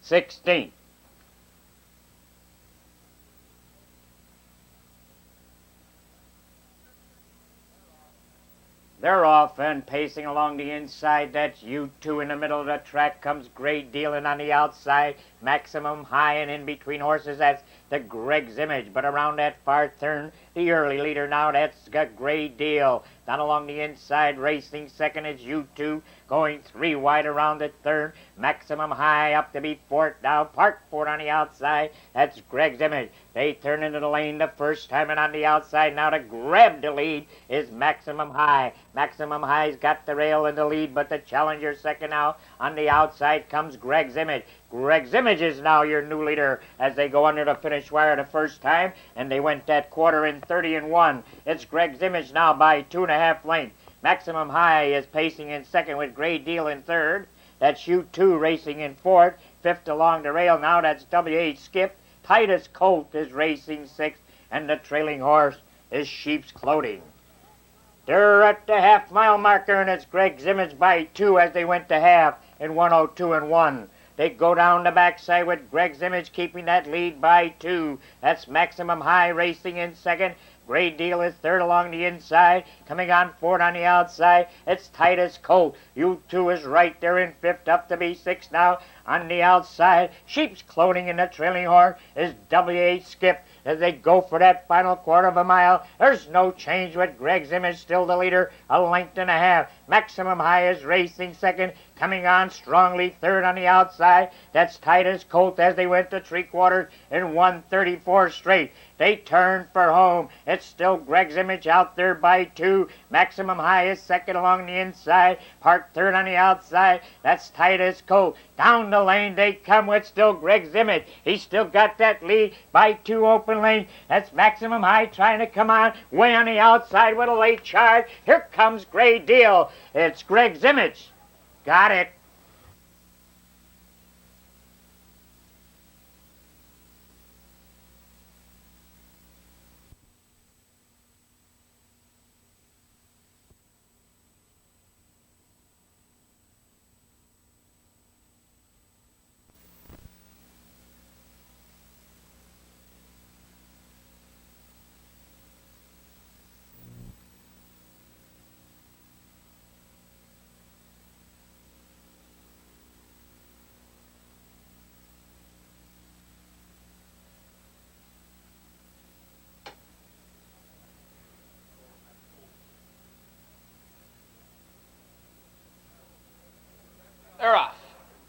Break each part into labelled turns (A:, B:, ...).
A: 16th. They're off and pacing along the inside. That's U2 in the middle of the track. Comes Great Dealin' on the outside. Maximum High, and in between horses, that's the Greg's Image. But around that far turn, the early leader now, that's got Great Deal. Down along the inside, racing second is U2. Going 3 wide around the third. Maximum High up to be fourth now. Parkport on the outside. That's Greg's Image. They turn into the lane the first time, and on the outside now to grab the lead is Maximum High. Maximum High's got the rail in the lead, but the challenger second now. On the outside comes Greg's Image. Greg's Image is now your new leader as they go under the finish wire the first time, and they went that quarter in 30-1. It's Greg's Image now by 2.5 lengths. Maximum High is pacing in second with Great Deal in third. That's U2 racing in fourth. Fifth along the rail now, that's W.H. Skip. Titus Colt is racing sixth, and the trailing horse is Sheep's Clothing. They're at the half-mile marker, and it's Greg's Image by 2 as they went to half in 1:02.1. They go down the backside with Greg's Image keeping that lead by 2. That's Maximum High racing in second. Great Deal is third along the inside. Coming on fourth on the outside, it's Titus Colt. U2 is right there in fifth, up to be sixth now. On the outside, Sheep's Clothing in the trailing horse is W.H. Skip. As they go for that final quarter of a mile, there's no change with Greg's Image still the leader, a length and a half. Maximum High is racing second, coming on strongly third on the outside. That's Titus Colt as they went to 3/4 in 1:34 straight. They turn for home. It's still Greg's Image out there by 2. Maximum High is second along the inside. Park third on the outside. That's Titus Colt. Down the lane they come with still Greg's Image. He's still got that lead by 2 open lanes. That's Maximum High trying to come on way on the outside with a late charge. Here comes Great Deal. It's Greg's Image. Got it.
B: They're off.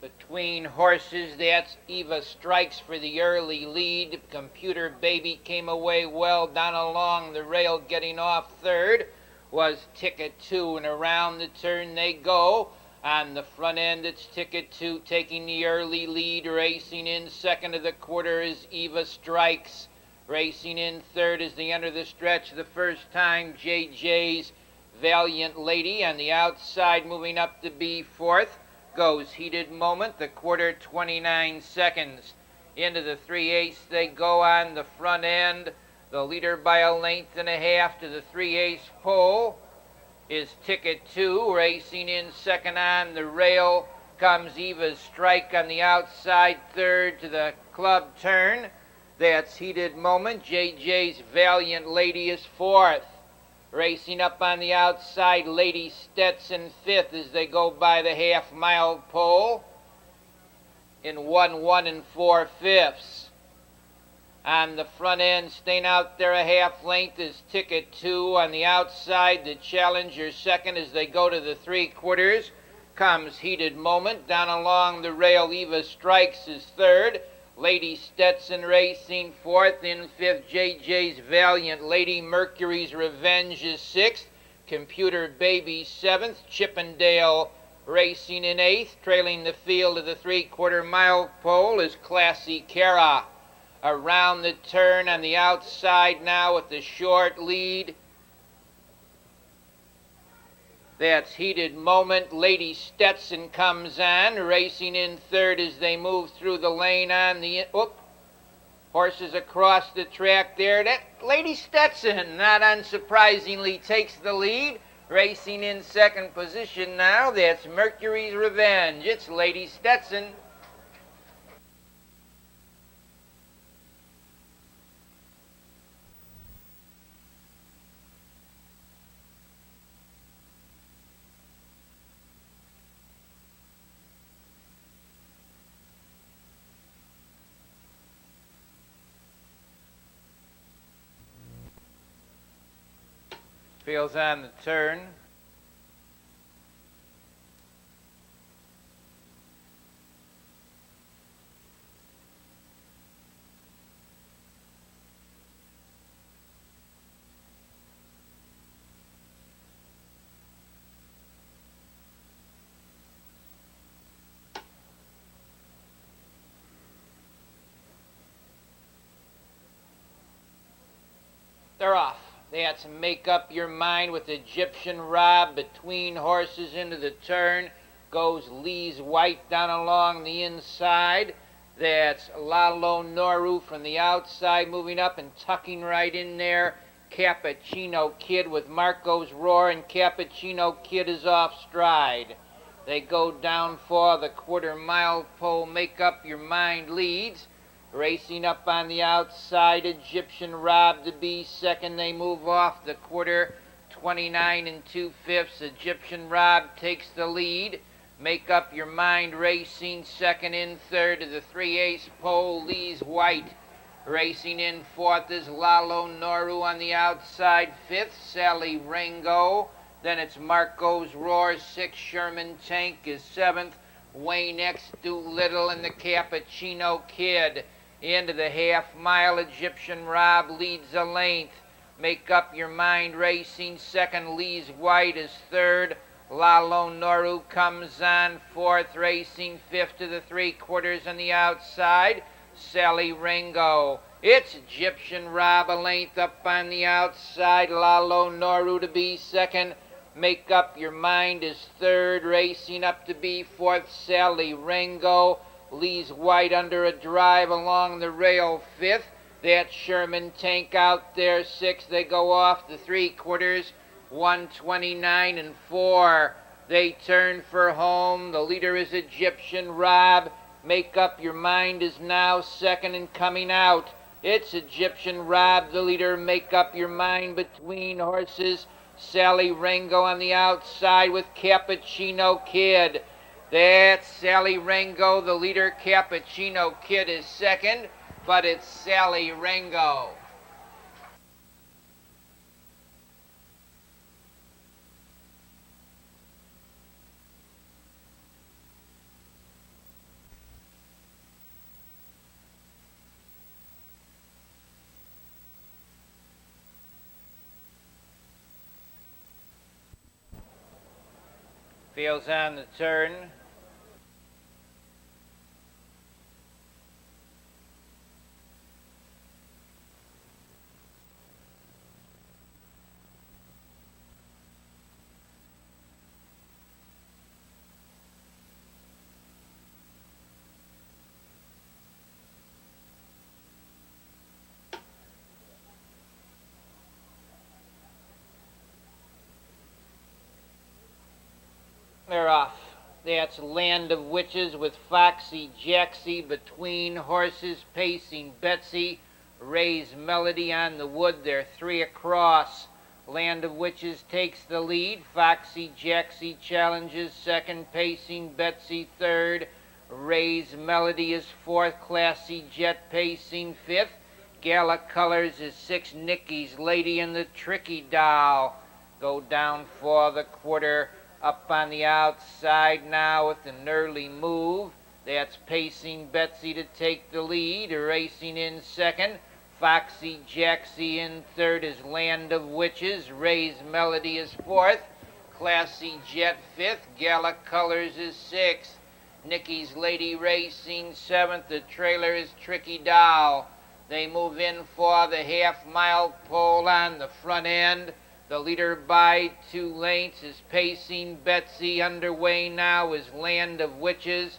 B: Between horses, that's Eva Strikes for the early lead. Computer Baby came away well down along the rail, getting off third. Was Ticket 2, and around the turn they go. On the front end, it's Ticket 2 taking the early lead. Racing in second of the quarter is Eva Strikes. Racing in third as they enter the stretch the first time, JJ's Valiant Lady. On the outside, moving up to be fourth, goes Heated Moment, the quarter 29 seconds. Into the 3/8 they go on the front end. The leader by a length and a half to the 3/8 pole is Ticket 2. Racing in second on the rail comes Eva's Strike on the outside. Third to the club turn, that's Heated Moment. JJ's Valiant Lady is fourth. Racing up on the outside, Lady Stetson fifth as they go by the half-mile pole in 1 4/5. On the front end, staying out there a half length is Ticket 2. On the outside, the challenger second as they go to the 3/4 comes Heated Moment. Down along the rail, Eva Strikes is third. Lady Stetson racing fourth. In fifth, JJ's Valiant Lady. Mercury's Revenge is sixth. Computer Baby seventh. Chippendale racing in eighth. Trailing the field of the 3/4 mile pole is Classy Cara. Around the turn on the outside now with the short lead, that's Heated Moment. Lady Stetson comes on, racing in third as they move through the lane on the... horses across the track there. That Lady Stetson, not unsurprisingly, takes the lead. Racing in second position now, that's Mercury's Revenge. It's Lady Stetson. Fields on the turn. They're off. That's Make Up Your Mind with Egyptian Rob between horses into the turn. Goes Lee's White down along the inside. That's Lalo Noru from the outside moving up and tucking right in there. Cappuccino Kid with Marco's Roar, and Cappuccino Kid is off stride. They go down for the quarter-mile pole. Make Up Your Mind leads. Racing up on the outside, Egyptian Rob to be second. They move off the quarter, 29 2/5. Egyptian Rob takes the lead. Make Up Your Mind racing second. In third to the 3/8 pole, Lee's White. Racing in fourth is Lalo Noru on the outside. Fifth, Sally Rango. Then it's Marco's Roar. Sixth, Sherman Tank is seventh. Wayne X Doolittle and the Cappuccino Kid. Into the half mile, Egyptian Rob leads a length. Make Up Your Mind racing second. Lee's White is third. Lalo Noru comes on fourth, racing fifth to the 3/4 on the outside. Sally Rango. It's Egyptian Rob a length up on the outside. Lalo Noru to be second. Make Up Your Mind is third, racing up to be fourth. Sally Rango. Lee's White under a drive along the rail fifth. That's Sherman Tank out there sixth. They go off the 3/4, 129 4. They turn for home. The leader is Egyptian Rob. Make Up Your Mind is now second and coming out. It's Egyptian Rob, the leader. Make Up Your Mind between horses. Sally Rango on the outside with Cappuccino Kid. That's Sally Rango, the leader. Cappuccino Kid is second, but it's Sally Rango. Fields on the turn. They're off. That's Land of Witches with Foxy Jaxie between horses, pacing Betsy. Ray's Melody on the wood. They're 3 across. Land of Witches takes the lead. Foxy Jaxie challenges second, pacing Betsy third. Ray's Melody is fourth. Classy Jet pacing fifth. Gala Colors is sixth. Nikki's Lady and the Tricky Doll go down for the quarter. Up on the outside now with an early move. That's pacing Betsy to take the lead. Racing in second. Foxy Jaxie in third is Land of Witches. Ray's Melody is fourth. Classy Jet fifth. Gala Colors is sixth. Nikki's Lady racing seventh. The trailer is Tricky Doll. They move in for the half-mile pole on the front end. The leader by 2 lengths is pacing Betsy. Underway now is Land of Witches.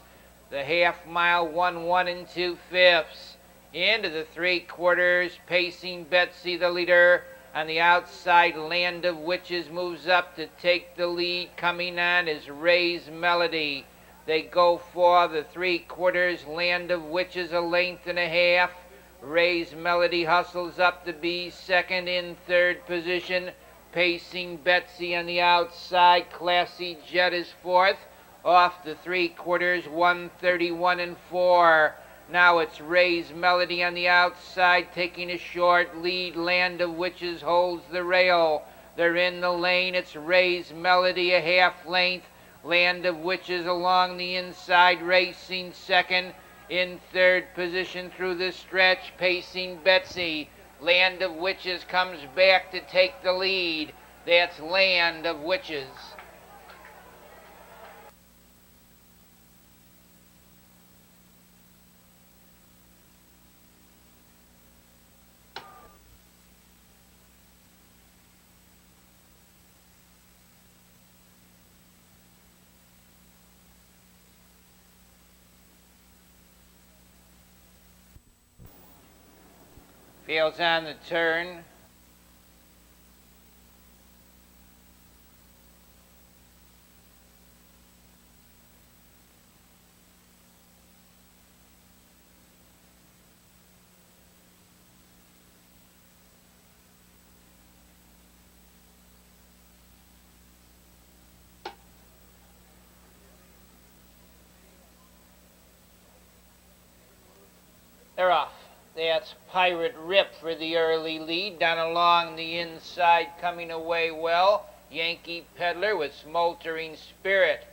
B: The half-mile 1 2/5. Into the 3/4, pacing Betsy, the leader. On the outside, Land of Witches moves up to take the lead. Coming on is Ray's Melody. They go for the 3/4. Land of Witches a length and a half. Ray's Melody hustles up to be second. In third position, pacing Betsy on the outside. Classy Jet is fourth. Off the 3/4, 131 4. Now it's Ray's Melody on the outside, taking a short lead. Land of Witches holds the rail. They're in the lane. It's Ray's Melody, a half length. Land of Witches along the inside, racing second. In third position through the stretch, pacing Betsy. Land of Witches comes back to take the lead. That's Land of Witches. Fields on the turn. They're off. That's Pirate Rip for the early lead. Down along the inside, coming away well. Yankee Peddler with Smoldering Spirit.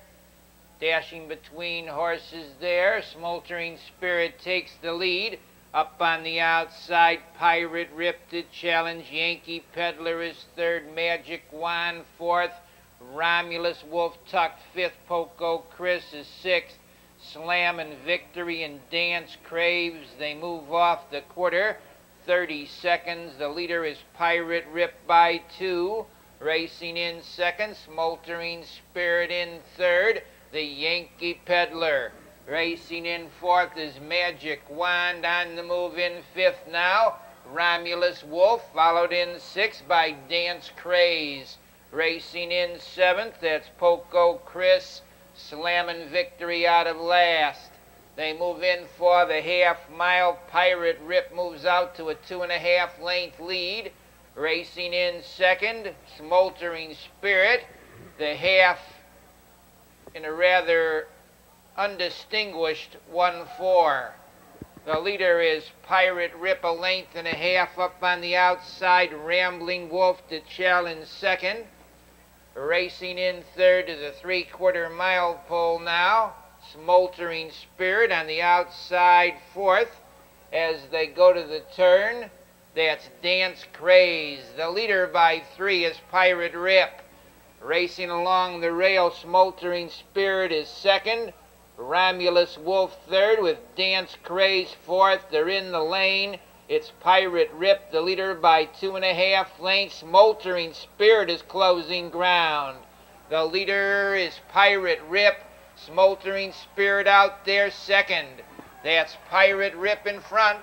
B: Dashing between horses there. Smoldering Spirit takes the lead. Up on the outside, Pirate Rip to challenge. Yankee Peddler is third. Magic Wand fourth. Romulus Wolf tucked fifth. Poco Chris is sixth. Slam and Victory and Dance Craves. They move off the quarter. 30 seconds. The leader is Pirate Rip by 2. Racing in second. Smoldering Spirit in third. The Yankee Peddler. Racing in fourth is Magic Wand on the move in fifth now. Romulus Wolf followed in sixth by Dance Craze. Racing in seventh. That's Poco Chris. Slam and Victory out of last. They move in for the half mile. Pirate Rip moves out to a 2.5 length lead. Racing in second, Smoldering Spirit. The half in a rather undistinguished 1-4. The leader is Pirate Rip, a length and a half up on the outside. Rambling Wolf to challenge second. Racing in third to the 3/4 mile pole now. Smoldering Spirit on the outside fourth. As they go to the turn, that's Dance Craze. The leader by 3 is Pirate Rip. Racing along the rail, Smoldering Spirit is second. Romulus Wolf third with Dance Craze fourth. They're in the lane. It's Pirate Rip, the leader by 2.5 lengths. Smoldering Spirit is closing ground. The leader is Pirate Rip. Smoldering Spirit out there second. That's Pirate Rip in front.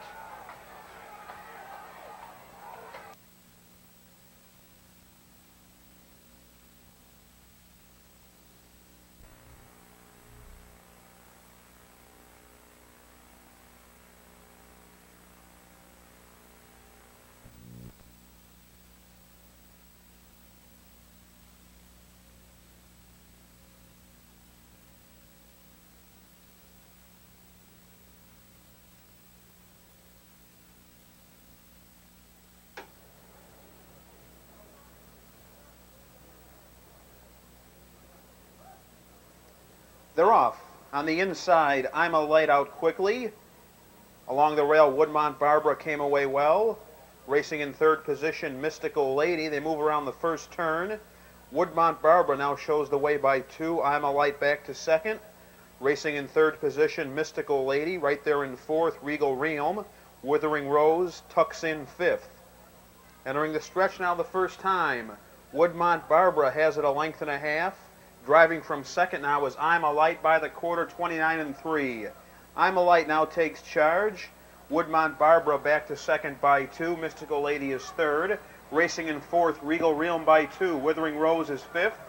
C: They're off. On the inside, I'm a Light out quickly. Along the rail, Woodmont Barbara came away well. Racing in third position, Mystical Lady. They move around the first turn. Woodmont Barbara now shows the way by 2. I'm a Light back to second. Racing in third position, Mystical Lady. Right there in fourth, Regal Realm. Withering Rose tucks in fifth. Entering the stretch now the first time. Woodmont Barbara has it a length and a half. Driving from second now is I'm a Light by the quarter, 29 3. I'm a Light now takes charge. Woodmont Barbara back to second by 2. Mystical Lady is third. Racing in fourth, Regal Realm by 2. Withering Rose is fifth.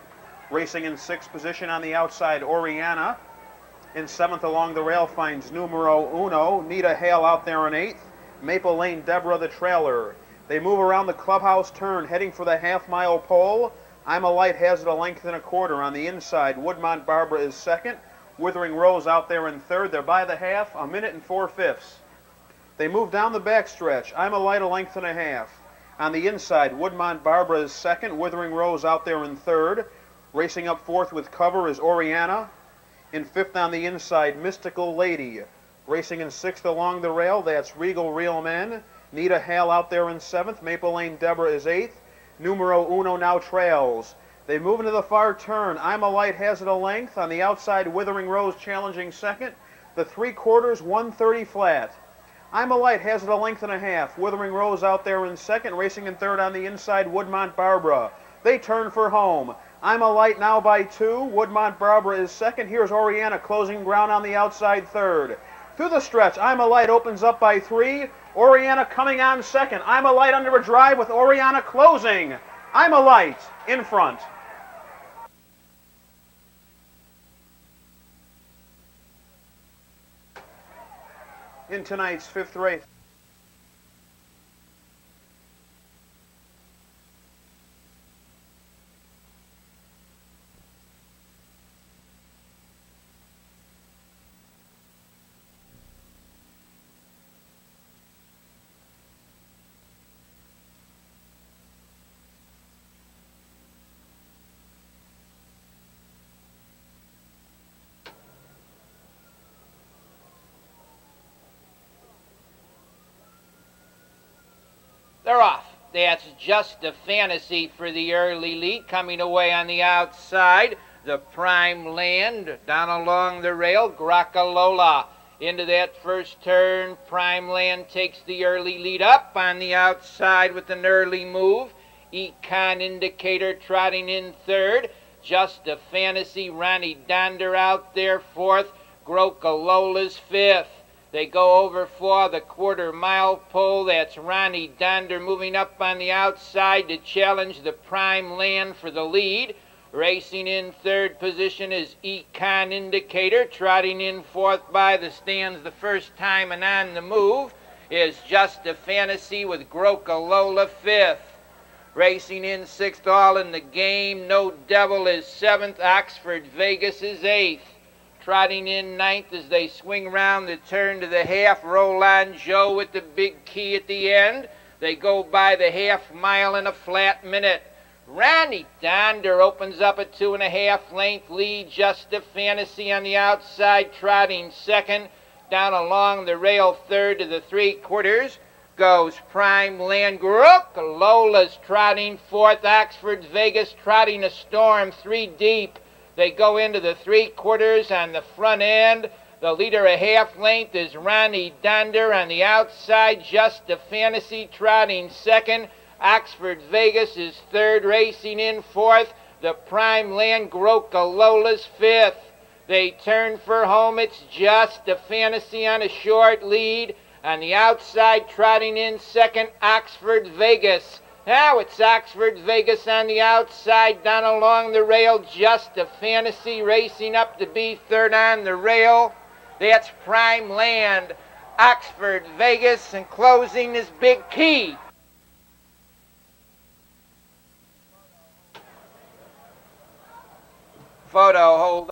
C: Racing in sixth position on the outside, Oriana. In seventh along the rail finds Numero Uno. Nita Hale out there in eighth. Maple Lane Deborah the trailer. They move around the clubhouse turn, heading for the half-mile pole. I'm a Light has it a length and a quarter on the inside. Woodmont Barbara is second. Withering Rose out there in third. They're by the half, 1 minute and 4/5. They move down the backstretch. I'm a Light a length and a half. On the inside, Woodmont Barbara is second. Withering Rose out there in third. Racing up fourth with cover is Oriana. In fifth on the inside, Mystical Lady. Racing in sixth along the rail, that's Regal Real Men. Nita Hale out there in seventh. Maple Lane Deborah is eighth. Numero Uno now trails. They move into the far turn. I'm a Light has it a length. On the outside, Withering Rose challenging second. The 3/4, 130 flat. I'm a Light has it a length and a half. Withering Rose out there in second. Racing in third on the inside, Woodmont Barbara. They turn for home. I'm a Light now by 2. Woodmont Barbara is second. Here's Oriana closing ground on the outside third. Through the stretch, I'm a Light opens up by 3. Oriana coming on second. I'm a Light under a drive with Oriana closing. I'm a Light in front. In tonight's fifth race.
B: They're off. That's Just a Fantasy for the early lead. Coming away on the outside, the Prime Land. Down along the rail, Gracalola. Into that first turn, Prime Land takes the early lead up on the outside with an early move. Econ Indicator trotting in third. Just a Fantasy, Ronnie Donder out there fourth. Grocalola's fifth. They go over for the quarter-mile pole. That's Ronnie Donder moving up on the outside to challenge the Prime Land for the lead. Racing in third position is Econ Indicator. Trotting in fourth by the stands the first time and on the move is Just a Fantasy with Grocalola fifth. Racing in sixth, all in the game. No Devil is seventh. Oxford Vegas is eighth. Trotting in ninth as they swing round the turn to the half. Roll on Joe with the big key at the end. They go by the half mile in a flat minute. Ronnie Donder opens up a 2.5 length lead. Just a Fantasy on the outside, trotting second. Down along the rail third to the 3/4 goes Prime Land. Lola's trotting fourth. Oxford Vegas trotting a storm 3 deep. They go into the 3/4 on the front end. The leader a half length is Ronnie Donder. On the outside, Just a Fantasy trotting second. Oxford Vegas is third, racing in fourth. The Prime Land Grocalola's fifth. They turn for home. It's Just a Fantasy on a short lead. On the outside, trotting in second, Oxford Vegas. Now it's Oxford Vegas on the outside, down along the rail. Just a Fantasy racing up to be third on the rail. That's Prime Land, Oxford Vegas, and closing is Big Key. Photo hold.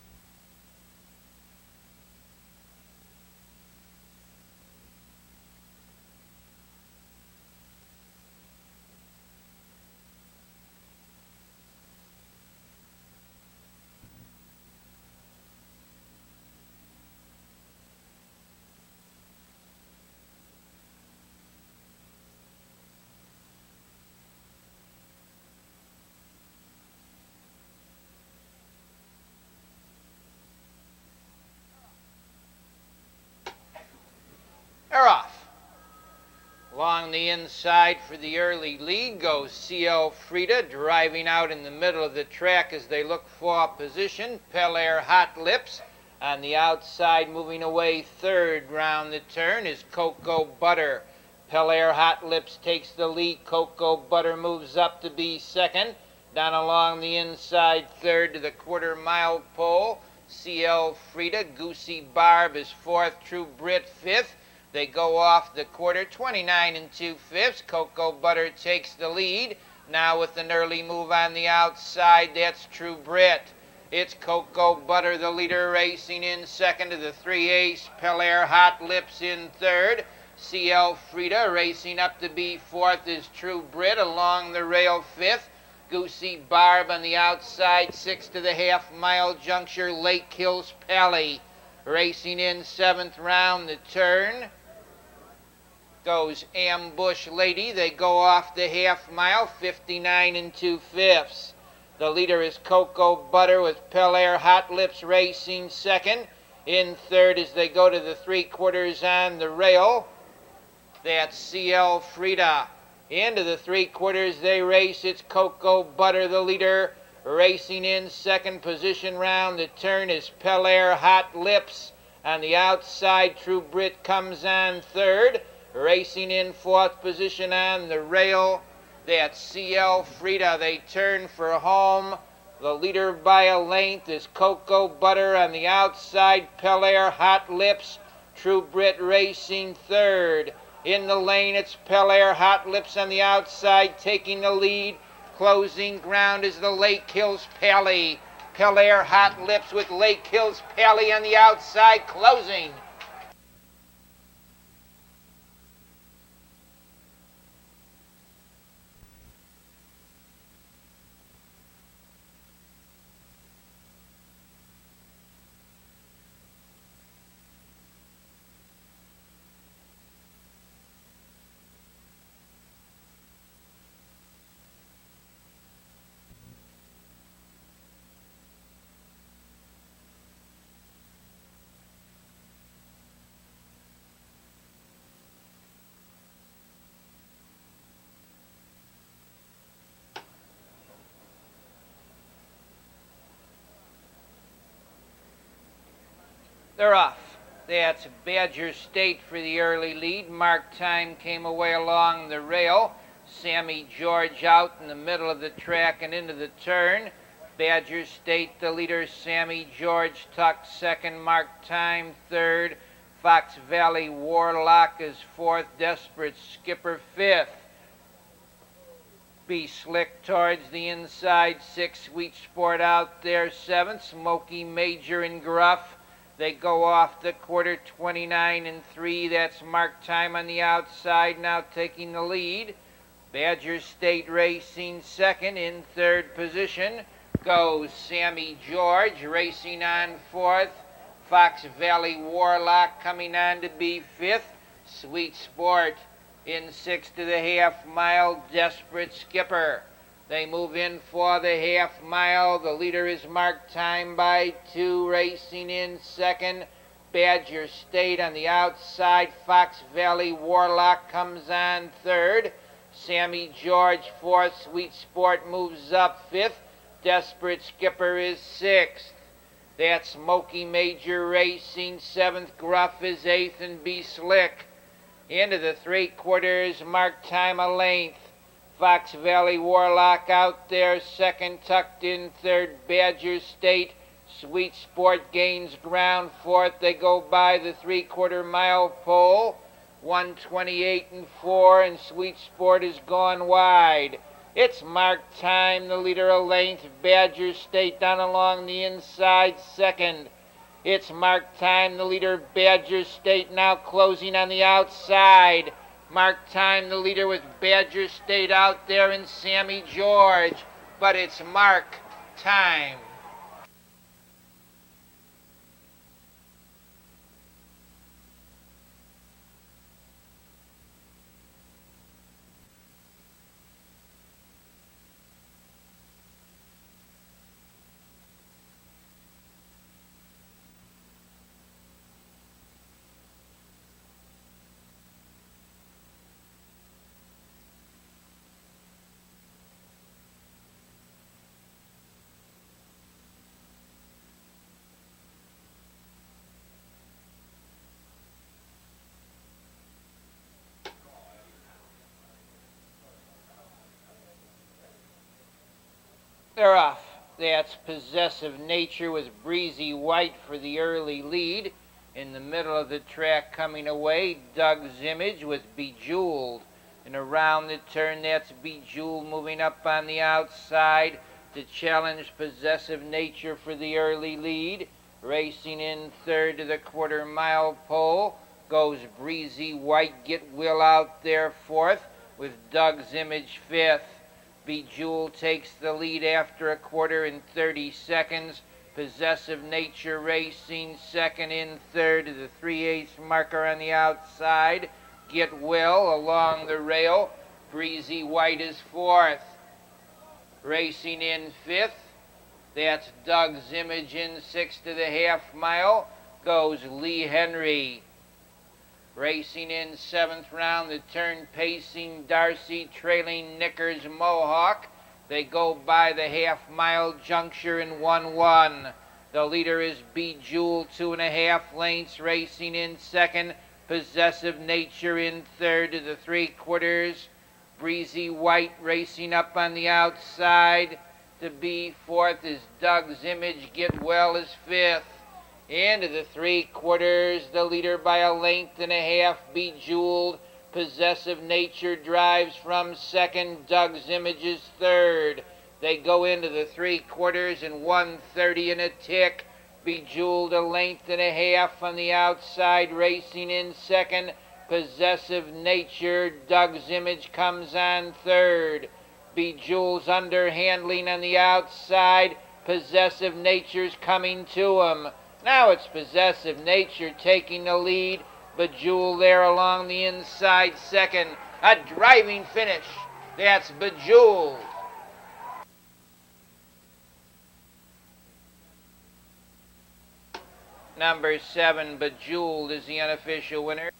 B: They're off. Along the inside for the early lead goes CL Frida, driving out in the middle of the track as they look for position. Pelair Hot Lips on the outside, moving away third round the turn is Cocoa Butter. Pelair Hot Lips takes the lead. Cocoa Butter moves up to be second. Down along the inside third to the quarter-mile pole. CL Frida, Goosey Barb is fourth. True Brit fifth. They go off the quarter, 29 2/5. Cocoa Butter takes the lead. Now with an early move on the outside, that's True Brit. It's Cocoa Butter, the leader, racing in second to the 3 Ace. Pelair Hot Lips in third. CL Frida racing up to be fourth is True Brit. Along the rail fifth, Goosey Barb on the outside. Sixth to the half-mile juncture, Lake Hills Pally. Racing in seventh round the turn goes Ambush Lady. They go off the half-mile, 59 2/5. The leader is Cocoa Butter with Pell Air Hot Lips racing second. In third as they go to the three-quarters on the rail, that's CL Frida. Into the three-quarters they race. It's Cocoa Butter, the leader. Racing in second position round the turn is Pell Air Hot Lips. On the outside, True Brit comes on third. Racing in fourth position on the rail, that's CL Frida. They turn for home. The leader by a length is Cocoa Butter. On the outside, Pell Air Hot Lips. True Brit racing third. In the lane, it's Pell Air Hot Lips on the outside, taking the lead. Closing ground is the Lake Hills Pally. Pell Air Hot Lips with Lake Hills Pally on the outside, closing. They're off. That's Badger State for the early lead. Mark Time came away along the rail. Sammy George out in the middle of the track and into the turn. Badger State, the leader, Sammy George tucked second. Mark Time third. Fox Valley Warlock is fourth. Desperate Skipper fifth. Be Slick towards the inside. Sixth. Sweet Sport out there seventh. Smoky Major and Gruff. They go off the quarter, 29 3. That's Mark Time on the outside, now taking the lead. Badger State racing second. In third position goes Sammy George, racing on fourth. Fox Valley Warlock coming on to be fifth. Sweet Sport in sixth to the half-mile. Desperate Skipper. They move in for the half-mile. The leader is Mark Time by 2, racing in second. Badger State on the outside. Fox Valley Warlock comes on third. Sammy George fourth. Sweet Sport moves up fifth. Desperate Skipper is sixth. That's Smoky Major racing seventh. Gruff is eighth, and Be Slick. Into the three-quarters, Mark Time a length. Fox Valley Warlock out there second, tucked in third. Badger State. Sweet Sport gains ground fourth. They go by the three-quarter mile pole. 1:28 4, and Sweet Sport is gone wide. It's Mark Time, the leader a length. Badger State down along the inside second. It's Mark Time, the leader. Badger State now closing on the outside. Mark Time, the leader, with Badger State out there, and Sammy George. But it's Mark Time. They're off. That's Possessive Nature with Breezy White for the early lead. In the middle of the track coming away, Doug's Image with Bejeweled. And around the turn, that's Bejeweled moving up on the outside to challenge Possessive Nature for the early lead. Racing in third to the quarter-mile pole goes Breezy White, Get Will out there fourth, with Doug's Image fifth. Bejeweled takes the lead after a quarter and 30 seconds. Possessive Nature Racing second in third to the 3/8 marker on the outside. Get Will along the rail. Breezy White is fourth. Racing in fifth, that's Doug's Image in sixth to the half mile, goes Lee Henry. Racing in seventh round, the turn pacing Darcy, trailing Knickers Mohawk. They go by the half-mile juncture in 1-1. The leader is Bejeweled, 2.5 lengths. Racing in second, Possessive Nature in third to the 3/4. Breezy White racing up on the outside. To be fourth is Doug's Image, Get Well is fifth. Into the 3/4, the leader by a length and a half, Bejeweled. Possessive Nature drives from second. Doug's Image is third. They go into the 3/4 in 1:30 and a tick. Bejeweled a length and a half on the outside, racing in second. Possessive Nature, Doug's Image comes on third. Bejeweled's underhandling on the outside. Possessive Nature's coming to him. Now it's Possessive Nature taking the lead. Bejeweled there along the inside second. A driving finish. That's Bejeweled. Number 7, Bejeweled, is the unofficial winner.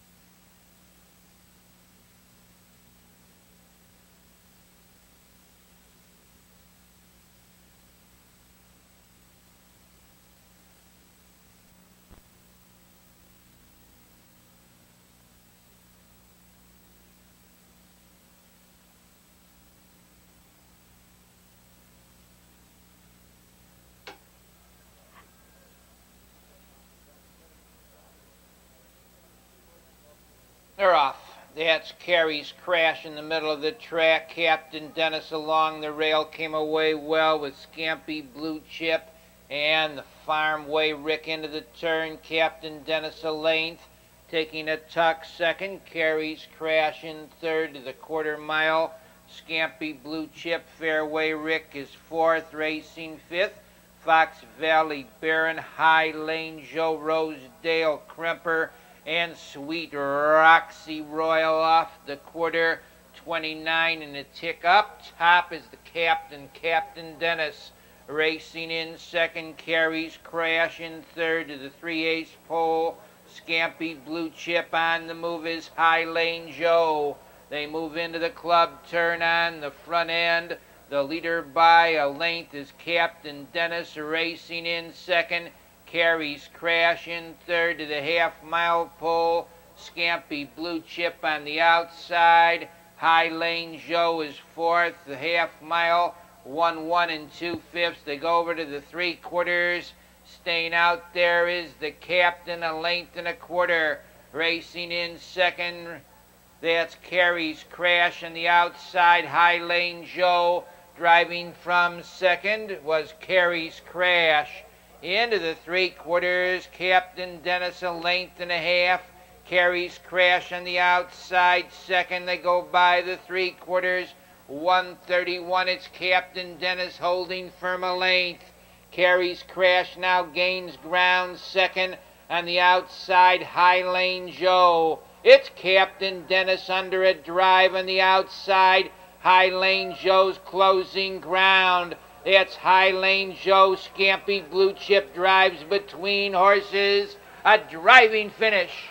B: They're off. That's Carey's Crash in the middle of the track. Captain Dennis along the rail came away well with Scampy Blue Chip and the Farmway Rick into the turn. Captain Dennis a length. Taking a tuck second. Carey's Crash in third to the 1/4 mile. Scampy Blue Chip, Fairway Rick is fourth. Racing fifth. Fox Valley Baron, High Lane Joe, Rosedale Crimper, and Sweet Roxy Royal off the 1/4, 29 and a tick up. Top is the captain, Captain Dennis. Racing in second, Carey's Crash in third to the 3/8 pole. Scampy Blue Chip on the move is High Lane Joe. They move into the club turn on the front end. The leader by a length is Captain Dennis. Racing in second, Carey's Crash in third to the half-mile pole. Scampy Blue Chip on the outside. High Lane Joe is fourth. The half-mile, 1-1 and 2/5. They go over to the 3/4. Staying out there is the captain, a length and a 1/4. Racing in second, that's Carey's Crash on the outside. High Lane Joe. Driving from second was Carey's Crash. Into the 3/4, Captain Dennis a length and a half. Carey's Crash on the outside second. They go by the 3/4, 1:31. It's Captain Dennis holding firm a length. Carey's Crash now gains ground second. On the outside, High Lane Joe. It's Captain Dennis under a drive on the outside. High Lane Joe's closing ground. That's High Lane Joe. Scampy Blue Chip drives between horses. A driving finish.